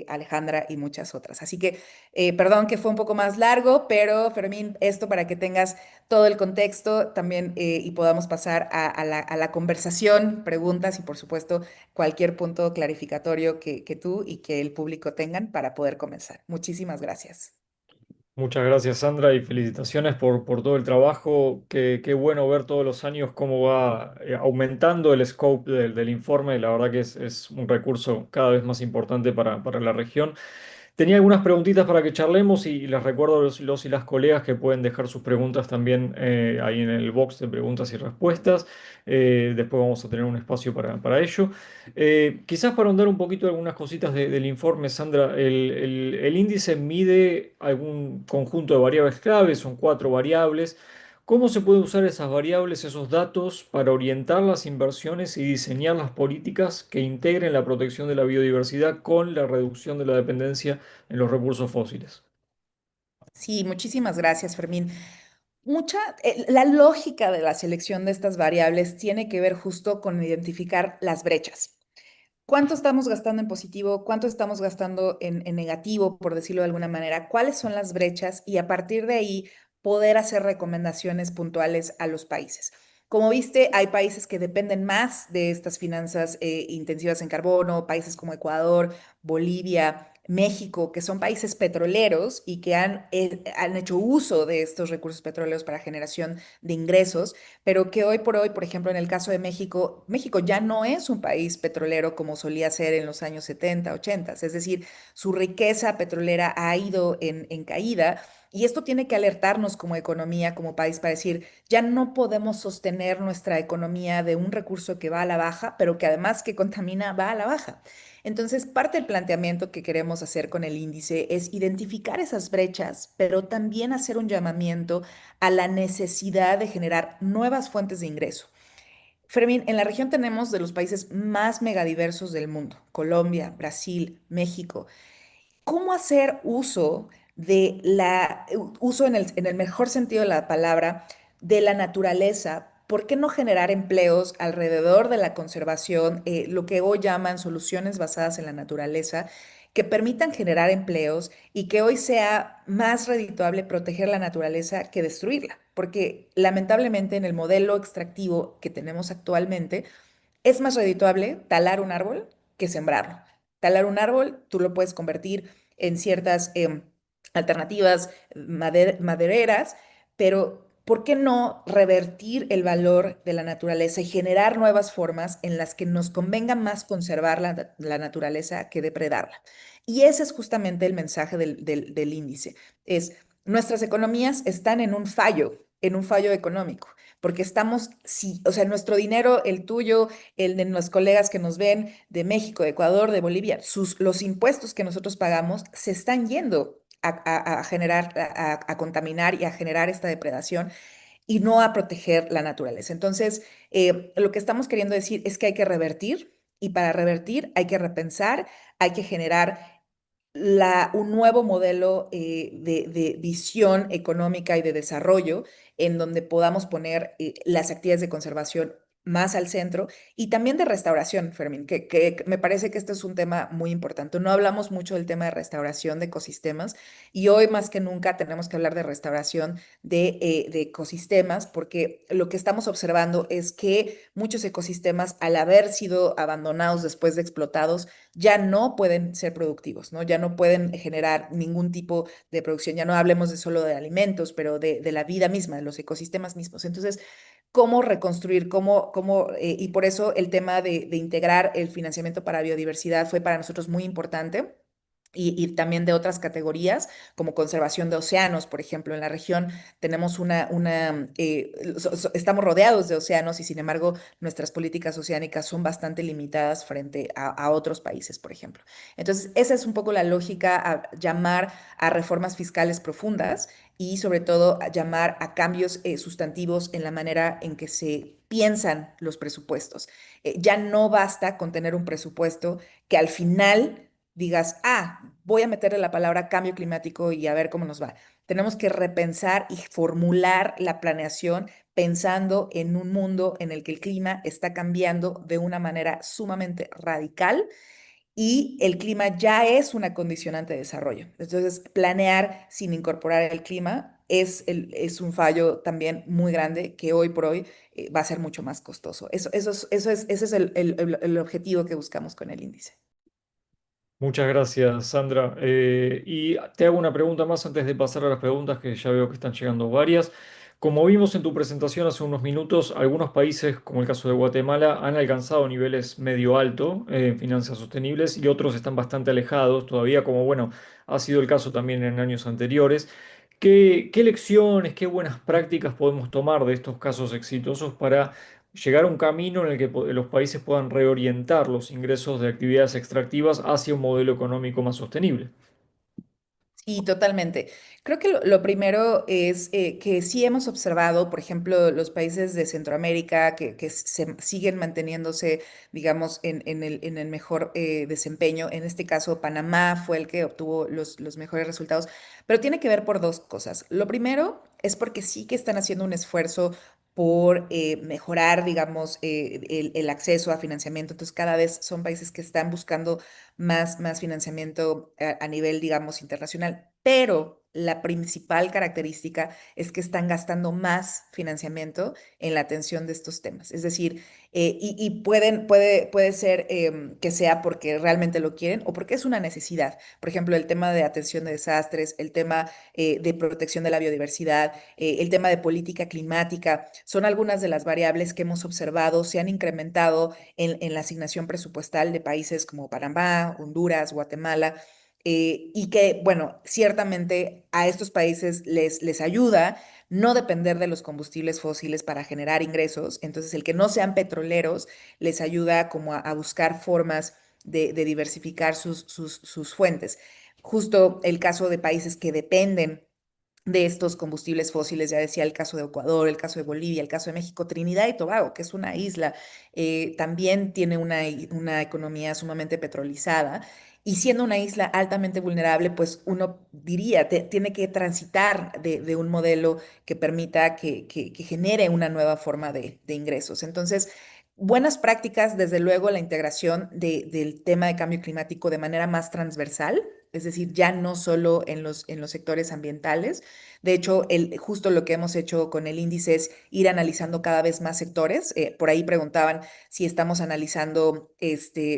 Alejandra y muchas otras. Así que, perdón que fue un poco más largo, pero Fermín, esto para que tengas todo el contexto también y podamos pasar a la conversación, preguntas y por supuesto cualquier punto clarificatorio que tú y que el público tengan para poder comenzar. Muchísimas gracias. Muchas gracias, Sandra, y felicitaciones por todo el trabajo. Qué bueno ver todos los años cómo va aumentando el scope del informe. La verdad que es un recurso cada vez más importante para la región. Tenía algunas preguntitas para que charlemos y les recuerdo a los y las colegas que pueden dejar sus preguntas también ahí en el box de preguntas y respuestas. Después vamos a tener un espacio para ello. Quizás para ahondar un poquito algunas cositas del informe, Sandra, el índice mide algún conjunto de variables claves, son 4 variables. ¿Cómo se puede usar esas variables, esos datos, para orientar las inversiones y diseñar las políticas que integren la protección de la biodiversidad con la reducción de la dependencia en los recursos fósiles? Sí, muchísimas gracias, Fermín. La lógica de la selección de estas variables tiene que ver justo con identificar las brechas. ¿Cuánto estamos gastando en positivo? ¿Cuánto estamos gastando en negativo, por decirlo de alguna manera? ¿Cuáles son las brechas? Y a partir de ahí poder hacer recomendaciones puntuales a los países. Como viste, hay países que dependen más de estas finanzas intensivas en carbono, países como Ecuador, Bolivia, México, que son países petroleros y que han hecho uso de estos recursos petroleros para generación de ingresos, pero que hoy por hoy, por ejemplo, en el caso de México, México ya no es un país petrolero como solía ser en los años 70, 80, es decir, su riqueza petrolera ha ido en caída Y esto tiene que alertarnos como economía, como país, para decir, ya no podemos sostener nuestra economía de un recurso que va a la baja, pero que además que contamina va a la baja. Entonces, parte del planteamiento que queremos hacer con el índice es identificar esas brechas, pero también hacer un llamamiento a la necesidad de generar nuevas fuentes de ingreso. Fermín, en la región tenemos de los países más megadiversos del mundo, Colombia, Brasil, México. ¿Cómo hacer uso de uso en el mejor sentido de la palabra, de la naturaleza? ¿Por qué no generar empleos alrededor de la conservación, lo que hoy llaman soluciones basadas en la naturaleza, que permitan generar empleos y que hoy sea más redituable proteger la naturaleza que destruirla? Porque lamentablemente en el modelo extractivo que tenemos actualmente, es más redituable talar un árbol que sembrarlo. Talar un árbol, tú lo puedes convertir en ciertas alternativas madereras, pero ¿por qué no revertir el valor de la naturaleza y generar nuevas formas en las que nos convenga más conservar la naturaleza que depredarla? Y ese es justamente el mensaje del índice. Es, nuestras economías están en un fallo económico, porque estamos, sí, o sea, nuestro dinero, el tuyo, el de los colegas que nos ven de México, de Ecuador, de Bolivia, los impuestos que nosotros pagamos se están yendo a generar, a contaminar y a generar esta depredación y no a proteger la naturaleza. Entonces, lo que estamos queriendo decir es que hay que revertir y para revertir hay que repensar, hay que generar un nuevo modelo de visión económica y de desarrollo en donde podamos poner las actividades de conservación más al centro y también de restauración, Fermín, que me parece que este es un tema muy importante. No hablamos mucho del tema de restauración de ecosistemas y hoy más que nunca tenemos que hablar de restauración de ecosistemas porque lo que estamos observando es que muchos ecosistemas, al haber sido abandonados después de explotados, ya no pueden ser productivos, ¿no? Ya no pueden generar ningún tipo de producción, ya no hablemos de solo de alimentos, pero de la vida misma, de los ecosistemas mismos. Entonces, ¿cómo reconstruir? Y por eso el tema de integrar el financiamiento para biodiversidad fue para nosotros muy importante y también de otras categorías, como conservación de océanos, por ejemplo. En la región tenemos estamos rodeados de océanos y sin embargo nuestras políticas oceánicas son bastante limitadas frente a otros países, por ejemplo. Entonces, esa es un poco la lógica, a llamar a reformas fiscales profundas y sobre todo a llamar a cambios sustantivos en la manera en que se piensan los presupuestos. Ya no basta con tener un presupuesto que al final digas, voy a meterle la palabra cambio climático y a ver cómo nos va. Tenemos que repensar y formular la planeación pensando en un mundo en el que el clima está cambiando de una manera sumamente radical y el clima ya es una condicionante de desarrollo. Entonces, planear sin incorporar el clima es un fallo también muy grande que hoy por hoy va a ser mucho más costoso. Ese es el objetivo que buscamos con el índice. Muchas gracias, Sandra. Y te hago una pregunta más antes de pasar a las preguntas que ya veo que están llegando varias. Como vimos en tu presentación hace unos minutos, algunos países, como el caso de Guatemala, han alcanzado niveles medio alto en finanzas sostenibles y otros están bastante alejados todavía, como bueno, ha sido el caso también en años anteriores. ¿Qué lecciones, qué buenas prácticas podemos tomar de estos casos exitosos para llegar a un camino en el que los países puedan reorientar los ingresos de actividades extractivas hacia un modelo económico más sostenible? Sí, totalmente. Creo que lo primero es que sí hemos observado, por ejemplo, los países de Centroamérica que siguen manteniéndose, digamos, en el mejor desempeño. En este caso, Panamá fue el que obtuvo los mejores resultados, pero tiene que ver por dos cosas. Lo primero es porque sí que están haciendo un esfuerzo por mejorar, digamos, el acceso a financiamiento. Entonces, cada vez son países que están buscando más financiamiento a nivel, digamos, internacional. Pero la principal característica es que están gastando más financiamiento en la atención de estos temas. Es decir, y puede ser que sea porque realmente lo quieren o porque es una necesidad. Por ejemplo, el tema de atención de desastres, el tema de protección de la biodiversidad, el tema de política climática, son algunas de las variables que hemos observado se han incrementado en la asignación presupuestal de países como Panamá, Honduras, Guatemala. y que, bueno, ciertamente a estos países les ayuda no depender de los combustibles fósiles para generar ingresos. Entonces, el que no sean petroleros les ayuda como a buscar formas de diversificar sus fuentes. Justo el caso de países que dependen de estos combustibles fósiles, ya decía el caso de Ecuador, el caso de Bolivia, el caso de México, Trinidad y Tobago, que es una isla, también tiene una economía sumamente petrolizada. Y siendo una isla altamente vulnerable, pues uno diría, tiene que transitar de un modelo que permita que genere una nueva forma de ingresos. Entonces, buenas prácticas, desde luego, la integración del tema de cambio climático de manera más transversal, es decir, ya no solo en los sectores ambientales. De hecho, justo lo que hemos hecho con el índice es ir analizando cada vez más sectores. Por ahí preguntaban si estamos analizando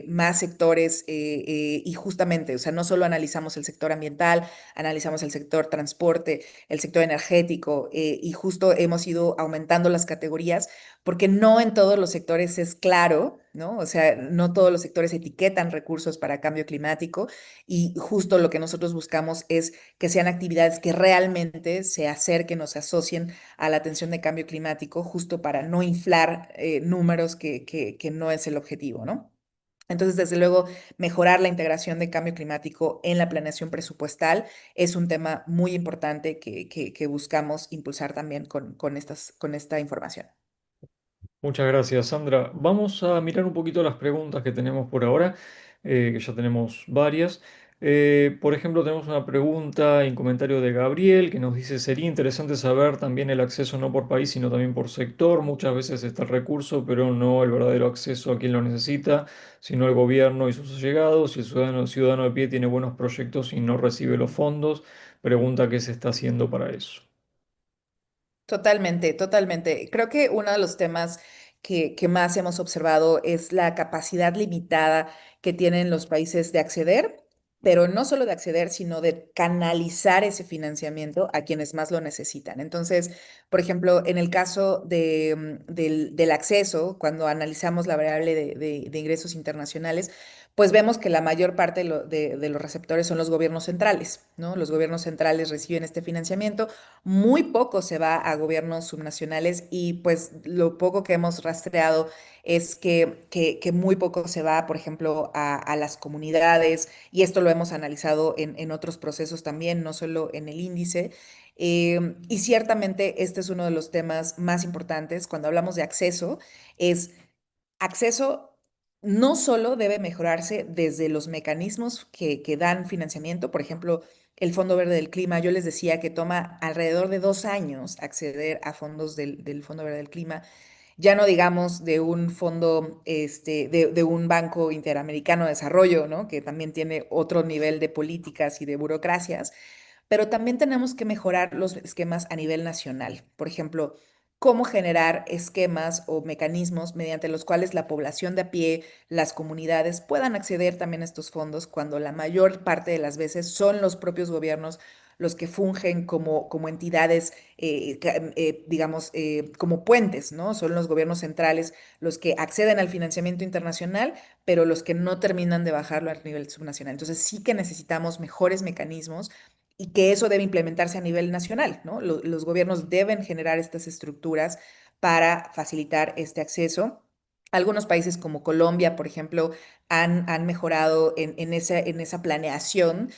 más sectores y justamente, o sea, no solo analizamos el sector ambiental, analizamos el sector transporte, el sector energético y justo hemos ido aumentando las categorías porque no en todos los sectores es claro, ¿no? O sea, no todos los sectores etiquetan recursos para cambio climático y justo lo que nosotros buscamos es que sean actividades que realmente se acerquen o se asocien a la atención de cambio climático, justo para no inflar números que no es el objetivo, ¿no? Entonces, desde luego, mejorar la integración de cambio climático en la planeación presupuestal es un tema muy importante que buscamos impulsar también con esta información. Muchas gracias, Sandra. Vamos a mirar un poquito las preguntas que tenemos por ahora, que ya tenemos varias. Por ejemplo, tenemos una pregunta en comentario de Gabriel que nos dice, sería interesante saber también el acceso no por país, sino también por sector. Muchas veces está el recurso, pero no el verdadero acceso a quien lo necesita, sino el gobierno y sus allegados. Si el ciudadano de pie tiene buenos proyectos y no recibe los fondos, pregunta qué se está haciendo para eso. Totalmente, totalmente. Creo que uno de los temas que más hemos observado es la capacidad limitada que tienen los países de acceder, pero no solo de acceder, sino de canalizar ese financiamiento a quienes más lo necesitan. Entonces, por ejemplo, en el caso del acceso, cuando analizamos la variable de ingresos internacionales, pues vemos que la mayor parte de los receptores son los gobiernos centrales, ¿no? Los gobiernos centrales reciben este financiamiento, muy poco se va a gobiernos subnacionales y pues lo poco que hemos rastreado es que muy poco se va, por ejemplo, a las comunidades y esto lo hemos analizado en otros procesos también, no solo en el índice. Y ciertamente este es uno de los temas más importantes cuando hablamos de acceso, es acceso no solo debe mejorarse desde los mecanismos que dan financiamiento, por ejemplo, el Fondo Verde del Clima, yo les decía que toma alrededor de 2 años acceder a fondos del Fondo Verde del Clima, ya no digamos de un fondo, de un Banco Interamericano de Desarrollo, ¿no? Que también tiene otro nivel de políticas y de burocracias, pero también tenemos que mejorar los esquemas a nivel nacional. Por ejemplo, cómo generar esquemas o mecanismos mediante los cuales la población de a pie, las comunidades puedan acceder también a estos fondos cuando la mayor parte de las veces son los propios gobiernos los que fungen como entidades, digamos, como puentes, ¿no? Son los gobiernos centrales los que acceden al financiamiento internacional, pero los que no terminan de bajarlo a nivel subnacional. Entonces sí que necesitamos mejores mecanismos y que eso debe implementarse a nivel nacional, ¿no? Los gobiernos deben generar estas estructuras para facilitar este acceso. Algunos países como Colombia, por ejemplo, han mejorado en esa planeación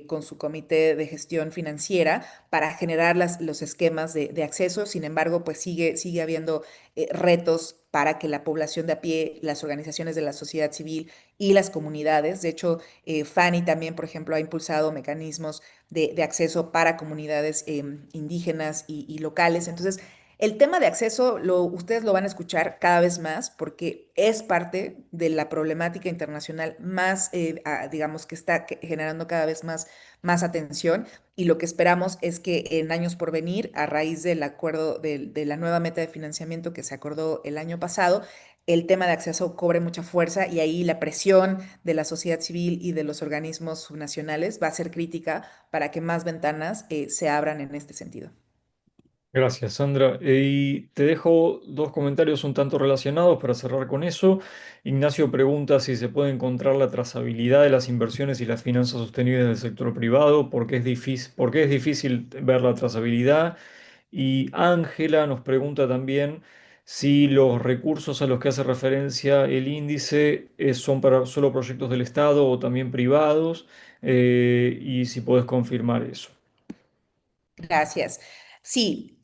con su comité de gestión financiera para generar los esquemas de acceso. Sin embargo, pues sigue habiendo retos para que la población de a pie, las organizaciones de la sociedad civil y las comunidades, de hecho, Fanny también, por ejemplo, ha impulsado mecanismos de acceso para comunidades indígenas y locales. Entonces, el tema de acceso ustedes lo van a escuchar cada vez más porque es parte de la problemática internacional más, digamos, que está generando cada vez más atención y lo que esperamos es que en años por venir, a raíz del acuerdo de la nueva meta de financiamiento que se acordó el año pasado, el tema de acceso cobre mucha fuerza y ahí la presión de la sociedad civil y de los organismos subnacionales va a ser crítica para que más ventanas se abran en este sentido. Gracias, Sandra. Y te dejo dos comentarios un tanto relacionados para cerrar con eso. Ignacio pregunta si se puede encontrar la trazabilidad de las inversiones y las finanzas sostenibles del sector privado, por qué es difícil ver la trazabilidad. Y Ángela nos pregunta también si los recursos a los que hace referencia el índice son para solo proyectos del Estado o también privados, y si puedes confirmar eso. Gracias. Sí,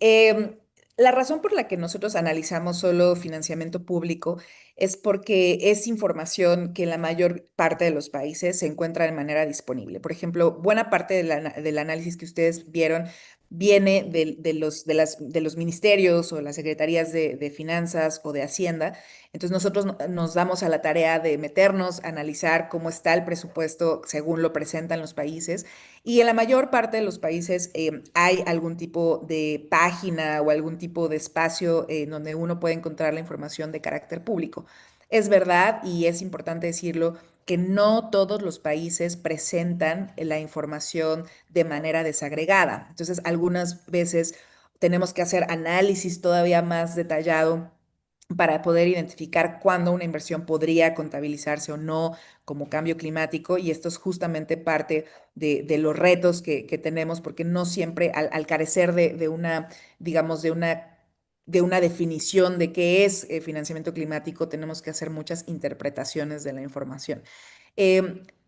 la razón por la que nosotros analizamos solo financiamiento público es porque es información que en la mayor parte de los países se encuentra de manera disponible. Por ejemplo, buena parte del análisis que ustedes vieron viene de los ministerios o las secretarías de finanzas o de Hacienda. Entonces nosotros nos damos a la tarea de meternos, analizar cómo está el presupuesto según lo presentan los países y en la mayor parte de los países hay algún tipo de página o algún tipo de espacio en donde uno puede encontrar la información de carácter público. Es verdad, y es importante decirlo, que no todos los países presentan la información de manera desagregada. Entonces, algunas veces tenemos que hacer análisis todavía más detallado para poder identificar cuándo una inversión podría contabilizarse o no como cambio climático. Y esto es justamente parte de los retos que tenemos, porque no siempre, al carecer de una, digamos, de una definición de qué es financiamiento climático, tenemos que hacer muchas interpretaciones de la información.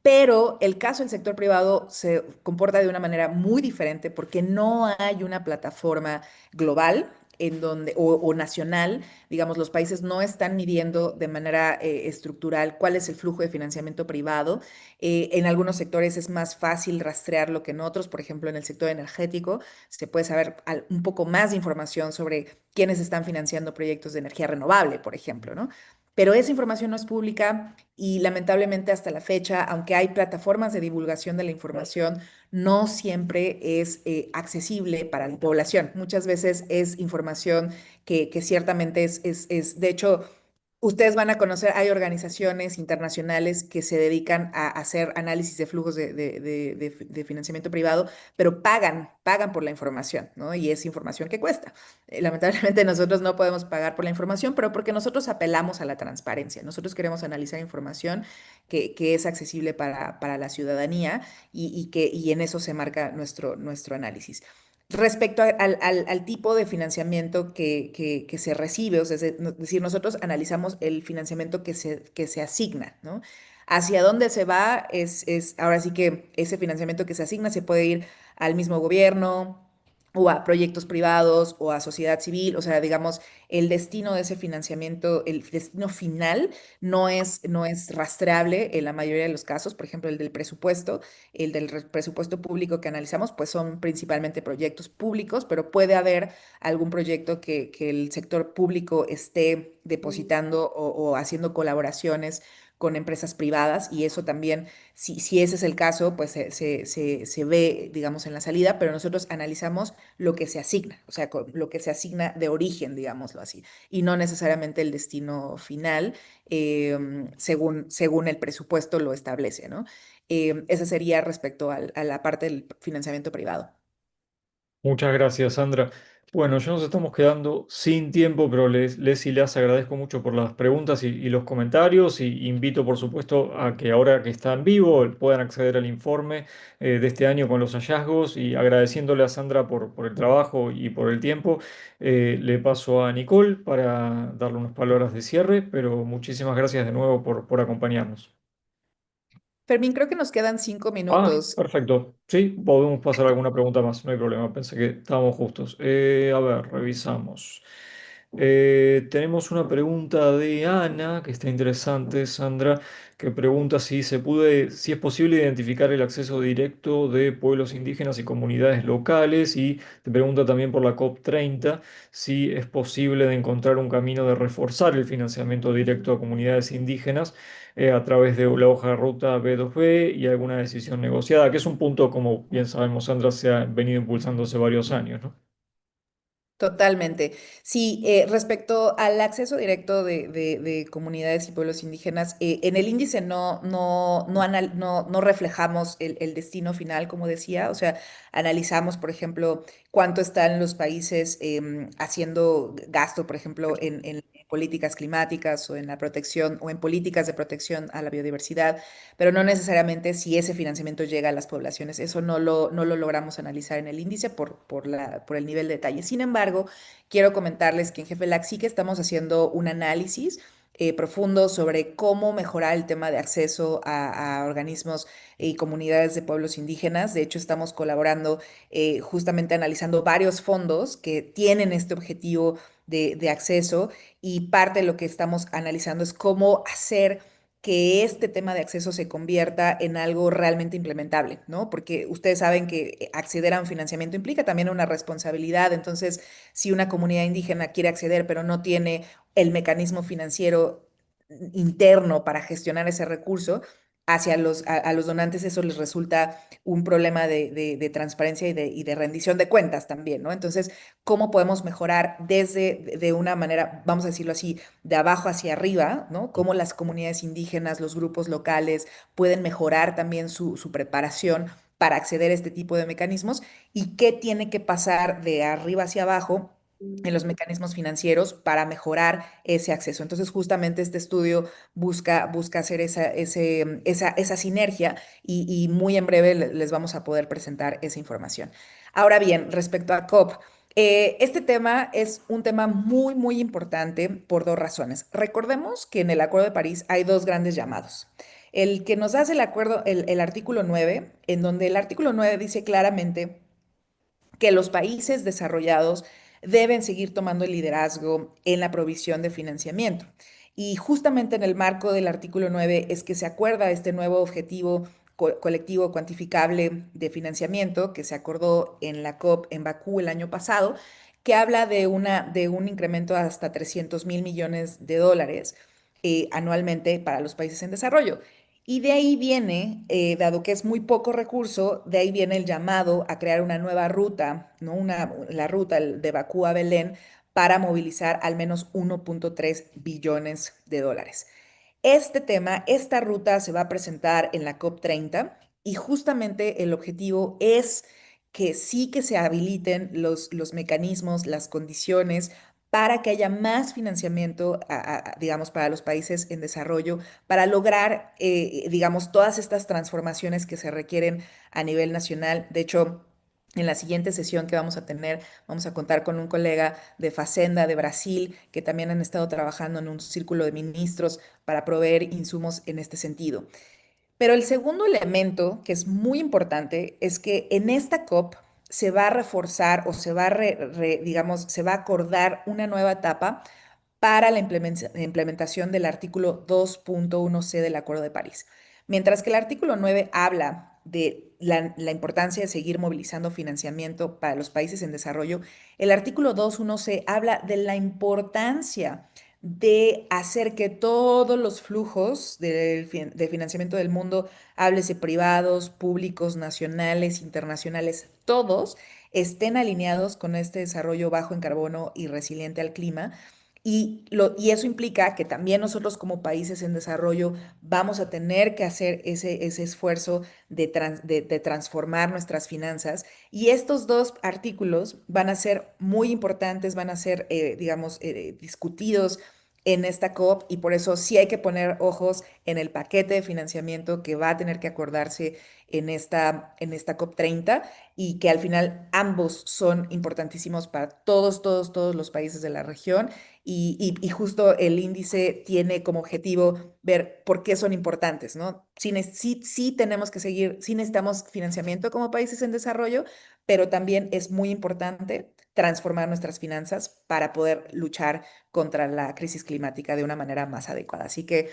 Pero el caso del sector privado se comporta de una manera muy diferente porque no hay una plataforma global en donde, o nacional, digamos, los países no están midiendo de manera estructural cuál es el flujo de financiamiento privado. En algunos sectores es más fácil rastrearlo que en otros, por ejemplo, en el sector energético se puede saber un poco más de información sobre quiénes están financiando proyectos de energía renovable, por ejemplo, ¿no? Pero esa información no es pública y lamentablemente hasta la fecha, aunque hay plataformas de divulgación de la información, no siempre es accesible para la población. Muchas veces es información que ciertamente de hecho, ustedes van a conocer, hay organizaciones internacionales que se dedican a hacer análisis de flujos de financiamiento privado, pero pagan por la información, ¿no? Y es información que cuesta. Lamentablemente nosotros no podemos pagar por la información, pero porque nosotros apelamos a la transparencia. Nosotros queremos analizar información que es accesible para la ciudadanía y en eso se marca nuestro análisis. Respecto al tipo de financiamiento que se recibe, o sea, es decir, nosotros analizamos el financiamiento que se asigna, ¿no? Hacia dónde se va ahora sí que ese financiamiento que se asigna se puede ir al mismo gobierno o a proyectos privados o a sociedad civil, o sea, digamos, el destino de ese financiamiento, el destino final no es rastreable en la mayoría de los casos, por ejemplo, el del presupuesto. El del presupuesto público que analizamos, pues son principalmente proyectos públicos, pero puede haber algún proyecto que el sector público esté depositando o haciendo colaboraciones con empresas privadas y eso también, si ese es el caso, pues se ve, digamos, en la salida, pero nosotros analizamos lo que se asigna, o sea, lo que se asigna de origen, digámoslo así, y no necesariamente el destino final, según el presupuesto lo establece, ¿no? Esa sería respecto a la parte del financiamiento privado. Muchas gracias, Sandra. Bueno, ya nos estamos quedando sin tiempo, pero les y les agradezco mucho por las preguntas y los comentarios y invito, por supuesto, a que ahora que está en vivo puedan acceder al informe de este año con los hallazgos y agradeciéndole a Sandra por el trabajo y por el tiempo, le paso a Nicole para darle unas palabras de cierre, pero muchísimas gracias de nuevo por acompañarnos. Fermín, creo que nos quedan cinco Ah, minutos. perfecto. Sí, podemos pasar a alguna pregunta más, no hay problema. Pensé que estábamos justos. A ver, revisamos. Tenemos una pregunta de Ana, que está interesante, Sandra, que pregunta si es posible identificar el acceso directo de pueblos indígenas y comunidades locales, y te pregunta también por la COP30 si es posible de encontrar un camino de reforzar el financiamiento directo a comunidades indígenas a través de la hoja de ruta B2B y alguna decisión negociada, que es un punto, como bien sabemos, Sandra, se ha venido impulsando hace varios años, ¿no? Totalmente. Sí, respecto al acceso directo de comunidades y pueblos indígenas, en el índice no reflejamos el destino final, como decía, o sea, analizamos, por ejemplo, cuánto están los países haciendo gasto, por ejemplo, en políticas climáticas o en la protección o en políticas de protección a la biodiversidad, pero no necesariamente si ese financiamiento llega a las poblaciones. Eso no lo logramos analizar en el índice por el nivel de detalle. Sin embargo, quiero comentarles que en GFLAC sí que estamos haciendo un análisis profundo sobre cómo mejorar el tema de acceso a organismos y comunidades de pueblos indígenas. De hecho, estamos colaborando justamente analizando varios fondos que tienen este objetivo de acceso, y parte de lo que estamos analizando es cómo hacer que este tema de acceso se convierta en algo realmente implementable, ¿no? Porque ustedes saben que acceder a un financiamiento implica también una responsabilidad. Entonces, si una comunidad indígena quiere acceder, pero no tiene el mecanismo financiero interno para gestionar ese recurso, hacia a los donantes eso les resulta un problema de transparencia y de rendición de cuentas también, ¿no? Entonces, ¿cómo podemos mejorar de una manera, vamos a decirlo así, de abajo hacia arriba, ¿no? Cómo las comunidades indígenas, los grupos locales pueden mejorar también su preparación para acceder a este tipo de mecanismos, y qué tiene que pasar de arriba hacia abajo en los mecanismos financieros para mejorar ese acceso. Entonces, justamente este estudio busca hacer esa sinergia, y muy en breve les vamos a poder presentar esa información. Ahora bien, respecto a COP, este tema es un tema muy, muy importante por dos razones. Recordemos que en el Acuerdo de París hay dos grandes llamados. El que nos hace el acuerdo, el artículo 9, en donde el artículo 9 dice claramente que los países desarrollados deben seguir tomando el liderazgo en la provisión de financiamiento. Y justamente en el marco del artículo 9 es que se acuerda este nuevo objetivo colectivo cuantificable de financiamiento que se acordó en la COP en Bakú el año pasado, que habla de un incremento hasta 300.000 millones de dólares anualmente para los países en desarrollo. Y de ahí viene, dado que es muy poco recurso, de ahí viene el llamado a crear una nueva ruta, ¿no? La ruta de Bakú a Belén, para movilizar al menos 1.3 billones de dólares. Este tema, esta ruta se va a presentar en la COP 30, y justamente el objetivo es que sí que se habiliten los mecanismos, las condiciones para que haya más financiamiento, digamos, para los países en desarrollo, para lograr, digamos, todas estas transformaciones que se requieren a nivel nacional. De hecho, en la siguiente sesión que vamos a tener, vamos a contar con un colega de Facenda de Brasil, que también han estado trabajando en un círculo de ministros para proveer insumos en este sentido. Pero el segundo elemento, que es muy importante, es que en esta COP se va a reforzar o se va a, digamos, se va a acordar una nueva etapa para la implementación del artículo 2.1c del Acuerdo de París. Mientras que el artículo 9 habla de la importancia de seguir movilizando financiamiento para los países en desarrollo, el artículo 2.1c habla de la importancia de hacer que todos los flujos de financiamiento del mundo, háblese privados, públicos, nacionales, internacionales, todos estén alineados con este desarrollo bajo en carbono y resiliente al clima. Y eso implica que también nosotros como países en desarrollo vamos a tener que hacer ese esfuerzo de transformar nuestras finanzas. Y estos dos artículos van a ser muy importantes, van a ser, digamos, discutidos en esta COP, y por eso sí hay que poner ojos en el paquete de financiamiento que va a tener que acordarse en esta COP 30, y que al final ambos son importantísimos para todos los países de la región. Y justo el índice tiene como objetivo ver por qué son importantes, ¿no? Sí tenemos que seguir, sí necesitamos financiamiento como países en desarrollo, pero también es muy importante transformar nuestras finanzas para poder luchar contra la crisis climática de una manera más adecuada. Así que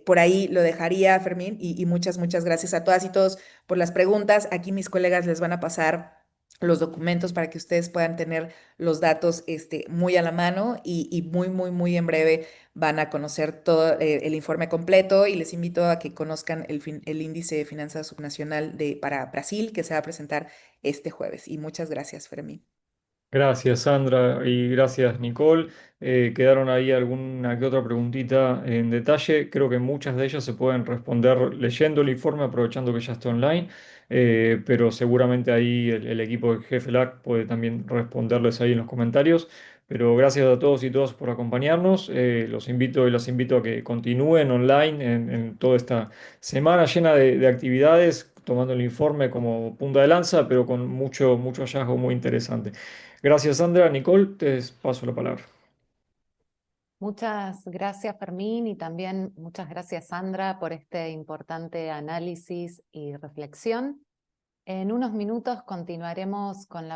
por ahí lo dejaría, Fermín, y muchas gracias a todas y todos por las preguntas. Aquí mis colegas les van a pasar los documentos para que ustedes puedan tener los datos muy a la mano, y muy en breve van a conocer todo el informe completo, y les invito a que conozcan el índice de finanzas subnacional para Brasil, que se va a presentar este jueves. Y muchas gracias, Fermín. Gracias, Sandra, y gracias, Nicole. Quedaron ahí alguna que otra preguntita en detalle. Creo que muchas de ellas se pueden responder leyendo el informe, aprovechando que ya está online, pero seguramente ahí el equipo de GFLAC puede también responderles ahí en los comentarios. Pero gracias a todos y todas por acompañarnos. Los invito y las invito a que continúen online en toda esta semana llena de actividades, tomando el informe como punta de lanza, pero con mucho hallazgo muy interesante. Gracias, Sandra. Nicole, te paso la palabra. Muchas gracias, Fermín, y también muchas gracias, Sandra, por este importante análisis y reflexión. En unos minutos continuaremos con la